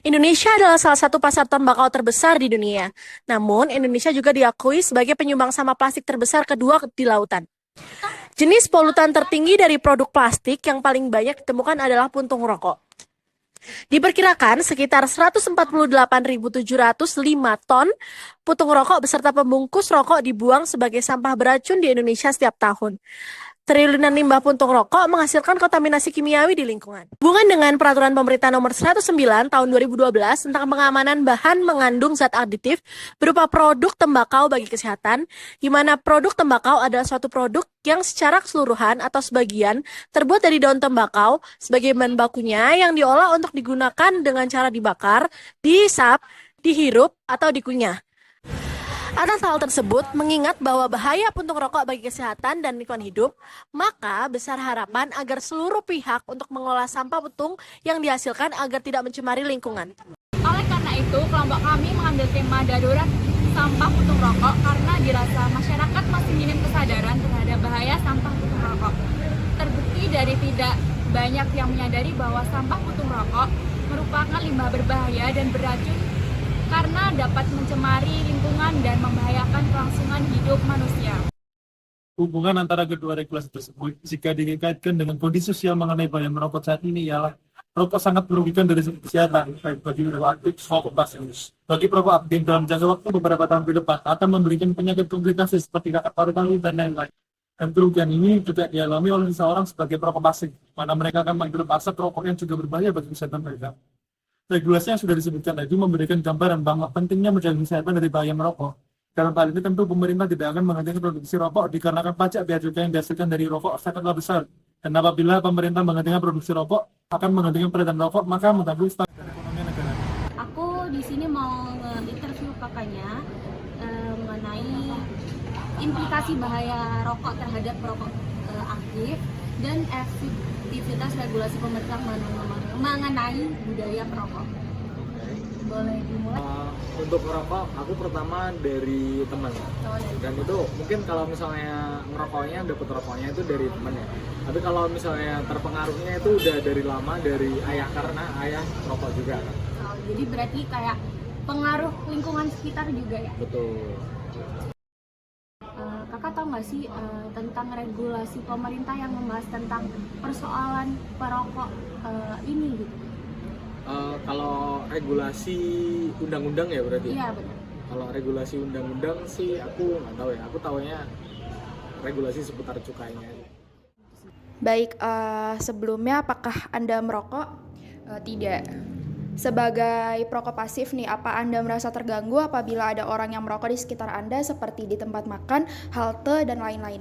Indonesia adalah salah satu pasar tembakau terbesar di dunia. Namun, Indonesia juga diakui sebagai penyumbang sampah plastik terbesar kedua di lautan. Jenis polutan tertinggi dari produk plastik yang paling banyak ditemukan adalah puntung rokok. Diperkirakan sekitar 148.705 ton puntung rokok beserta pembungkus rokok dibuang sebagai sampah beracun di Indonesia setiap tahun. Triliunan limbah puntung rokok menghasilkan kontaminasi kimiawi di lingkungan. Hubungan dengan Peraturan Pemerintah Nomor 109 Tahun 2012 tentang pengamanan bahan mengandung zat aditif berupa produk tembakau bagi kesehatan, di mana produk tembakau adalah suatu produk yang secara keseluruhan atau sebagian terbuat dari daun tembakau sebagai bahan bakunya yang diolah untuk digunakan dengan cara dibakar, dihisap, dihirup, atau dikunyah. Atas hal tersebut, mengingat bahwa bahaya puntung rokok bagi kesehatan dan lingkungan hidup, maka besar harapan agar seluruh pihak untuk mengolah sampah puntung yang dihasilkan agar tidak mencemari lingkungan. Oleh karena itu, kelompok kami mengambil tema darurat sampah puntung rokok karena dirasa masyarakat masih minim kesadaran terhadap bahaya sampah puntung rokok. Terbukti dari tidak banyak yang menyadari bahwa sampah puntung rokok merupakan limbah berbahaya dan beracun karena dapat mencemari lingkungan dan membahayakan kelangsungan hidup manusia. Hubungan antara kedua regulasi tersebut, jika dikaitkan dengan kondisi sosial mengenai bahaya merokok saat ini, ialah rokok sangat merugikan dari segi kesehatan, baik bagi perokok aktif maupun pasif. Bagi perokok aktif, dalam jangka waktu beberapa tahun ke depan akan memberikan penyakit komplikasi seperti kanker paru-paru dan lain-lain. Dan kerugian ini juga dialami oleh seseorang sebagai perokok pasif, mana mereka akan menghirup asap rokok yang juga berbahaya bagi kesehatan mereka. Regulasi yang sudah disebutkan tadi memberikan gambaran bahwa pentingnya menjaga kesehatan dari bahaya merokok. Dalam hal ini tentu pemerintah tidak akan menghentikan produksi rokok dikarenakan pajak bea cukai yang dihasilkan dari rokok sangatlah besar. Dan apabila pemerintah menghentikan produksi rokok, akan menghentikan peredaran rokok, maka mengganggu standar ekonomi negara. Aku di sini mau nge-interview kakaknya mengenai implikasi bahaya rokok terhadap perokok aktif dan efektivitas regulasi pemerintah mengenai budaya perokok. Boleh dimulai? Untuk merokok, aku pertama dari teman. Dan itu mungkin kalau misalnya ngerokoknya, dapat rokoknya itu dari teman ya. Tapi kalau misalnya terpengaruhnya itu udah dari lama, dari ayah, karena ayah rokok juga kan. Jadi berarti kayak pengaruh lingkungan sekitar juga ya? Betul. Kakak tahu nggak sih tentang regulasi pemerintah yang membahas tentang persoalan perokok ini gitu? Kalau regulasi undang-undang ya berarti? Iya benar. Kalau regulasi undang-undang sih aku nggak tahu ya. Aku tahunya regulasi seputar cukainya. Baik, sebelumnya apakah Anda merokok? Tidak. Sebagai perokok pasif nih, apa Anda merasa terganggu apabila ada orang yang merokok di sekitar Anda seperti di tempat makan, halte, dan lain-lain?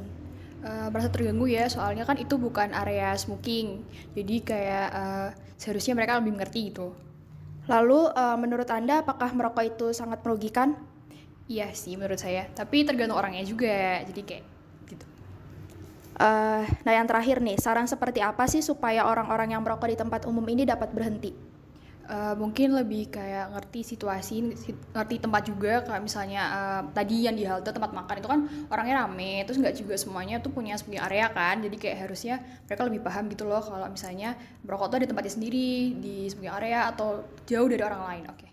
Merasa terganggu ya, soalnya kan itu bukan area smoking. Jadi kayak seharusnya mereka lebih mengerti gitu. Lalu, menurut Anda apakah merokok itu sangat merugikan? Iya sih menurut saya, tapi tergantung orangnya juga. Jadi kayak gitu. Nah yang terakhir nih, saran seperti apa sih supaya orang-orang yang merokok di tempat umum ini dapat berhenti? Mungkin lebih kayak ngerti situasi, ngerti tempat juga. Kayak misalnya tadi yang di halte tempat makan itu kan orangnya rame, terus nggak juga semuanya tuh punya smoking area kan. Jadi kayak harusnya mereka lebih paham gitu loh kalau misalnya merokok tuh di tempatnya sendiri, di smoking area atau jauh dari orang lain. Oke.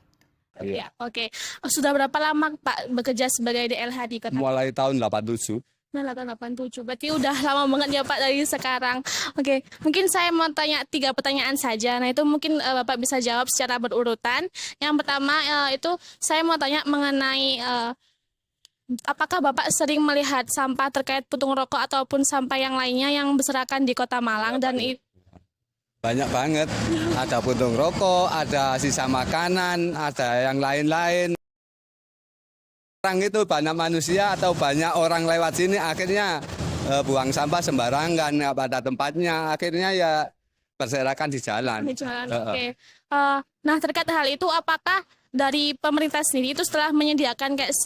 Ya, oke. Sudah berapa lama Pak bekerja sebagai DLH di Kota? Mulai tahun 87. Nah, tahun 87. Berarti udah lama banget ya Pak dari sekarang. Oke, mungkin saya mau tanya 3 pertanyaan saja. Nah, itu mungkin Bapak bisa jawab secara berurutan. Yang pertama itu saya mau tanya mengenai apakah Bapak sering melihat sampah terkait puntung rokok ataupun sampah yang lainnya yang berserakan di Kota Malang dan Banyak banget. Ada puntung rokok, ada sisa makanan, ada yang lain-lain. Orang itu banyak manusia atau banyak orang lewat sini akhirnya buang sampah sembarangan pada tempatnya, akhirnya ya berserakan di jalan. Oke. Nah, terkait hal itu apakah dari pemerintah sendiri itu setelah menyediakan kayak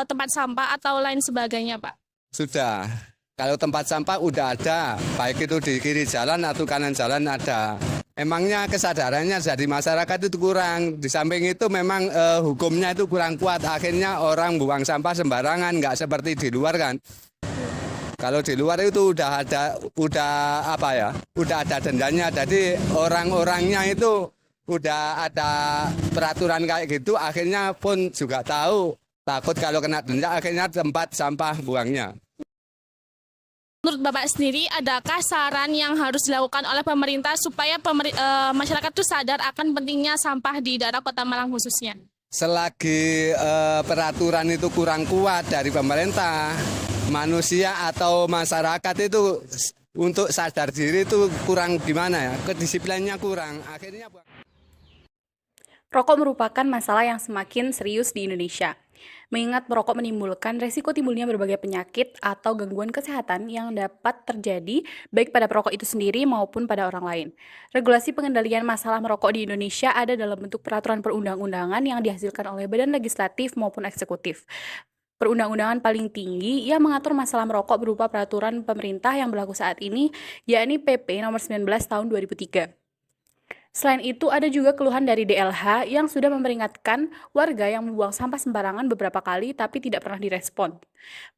tempat sampah atau lain sebagainya, Pak? Sudah. Kalau tempat sampah udah ada, baik itu di kiri jalan atau kanan jalan ada. Emangnya kesadarannya dari masyarakat itu kurang. Di samping itu memang hukumnya itu kurang kuat. Akhirnya orang buang sampah sembarangan, nggak seperti di luar kan. Kalau di luar itu udah ada dendanya. Jadi orang-orangnya itu udah ada peraturan kayak gitu, akhirnya pun juga tahu takut kalau kena denda, akhirnya tempat sampah buangnya. Menurut Bapak sendiri, adakah saran yang harus dilakukan oleh pemerintah supaya masyarakat itu sadar akan pentingnya sampah di daerah Kota Malang khususnya? Selagi peraturan itu kurang kuat dari pemerintah, manusia atau masyarakat itu untuk sadar diri itu kurang gimana ya, kedisiplinnya kurang. Akhirnya Rokok merupakan masalah yang semakin serius di Indonesia, mengingat merokok menimbulkan resiko timbulnya berbagai penyakit atau gangguan kesehatan yang dapat terjadi baik pada perokok itu sendiri maupun pada orang lain. Regulasi pengendalian masalah merokok di Indonesia ada dalam bentuk peraturan perundang-undangan yang dihasilkan oleh badan legislatif maupun eksekutif. Perundang-undangan paling tinggi yang mengatur masalah merokok berupa peraturan pemerintah yang berlaku saat ini, yakni PP nomor 19 tahun 2003. Selain itu, ada juga keluhan dari DLH yang sudah memperingatkan warga yang membuang sampah sembarangan beberapa kali tapi tidak pernah direspon.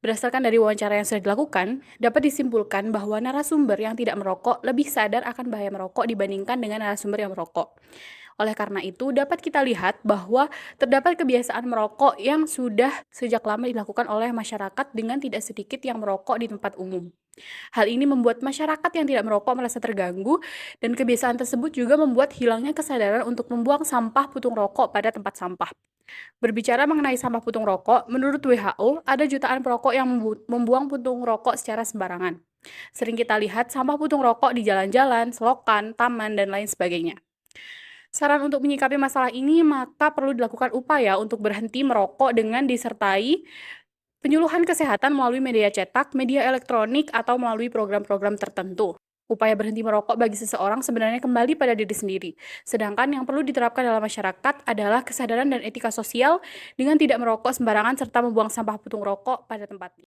Berdasarkan dari wawancara yang sudah dilakukan, dapat disimpulkan bahwa narasumber yang tidak merokok lebih sadar akan bahaya merokok dibandingkan dengan narasumber yang merokok. Oleh karena itu, dapat kita lihat bahwa terdapat kebiasaan merokok yang sudah sejak lama dilakukan oleh masyarakat dengan tidak sedikit yang merokok di tempat umum. Hal ini membuat masyarakat yang tidak merokok merasa terganggu, dan kebiasaan tersebut juga membuat hilangnya kesadaran untuk membuang sampah puntung rokok pada tempat sampah. Berbicara mengenai sampah puntung rokok, menurut WHO, ada jutaan perokok yang membuang puntung rokok secara sembarangan. Sering kita lihat sampah puntung rokok di jalan-jalan, selokan, taman, dan lain sebagainya. Saran untuk menyikapi masalah ini, maka perlu dilakukan upaya untuk berhenti merokok dengan disertai penyuluhan kesehatan melalui media cetak, media elektronik, atau melalui program-program tertentu. Upaya berhenti merokok bagi seseorang sebenarnya kembali pada diri sendiri. Sedangkan yang perlu diterapkan dalam masyarakat adalah kesadaran dan etika sosial dengan tidak merokok sembarangan serta membuang sampah puntung rokok pada tempatnya.